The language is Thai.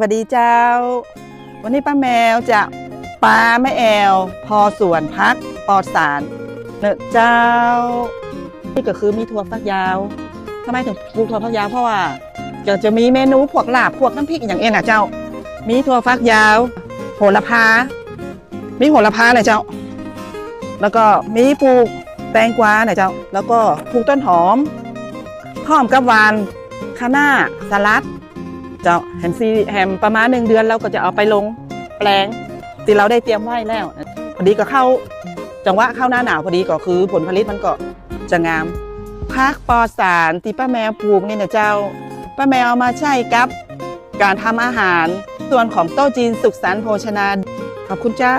วัสดีเจ้าวันนี้ป้าแมวจะปลาแม่แอลพอสวนพักปลอดสารเนอะเจ้านี่ก็คือมีถั่วฝักยาวทำไมถึงปลูกถั่วฝักยาวเพราะว่าจะมีเมนูพวกลาบพวกน้ำพริกอย่างเอ็นอ่ะเจ้ามีถั่วฝักยาวโหระพามีโหระพาเลยเจ้าแล้วก็มีปลูกแตงกวาเนี่ยเจ้าแล้วก็ปลูกต้นหอมพร้อมกับหวานคะน้าสลัดเจ้าแฮมประมาณ1 เดือนเราก็จะเอาไปลงแปลงที่เราได้เตรียมไว้แล้วพอดีก็เข้าจังหวะเข้าหน้าหนาวพอดีก็คือผลผลิตมันก็จะงามพักปลอดสารที่ป้าแมวปลูกนี่นะเจ้าป้าแมวเอามาใช้กับการทำอาหารส่วนของโต๊ะจีนสุขสันต์โภชนาขอบคุณเจ้า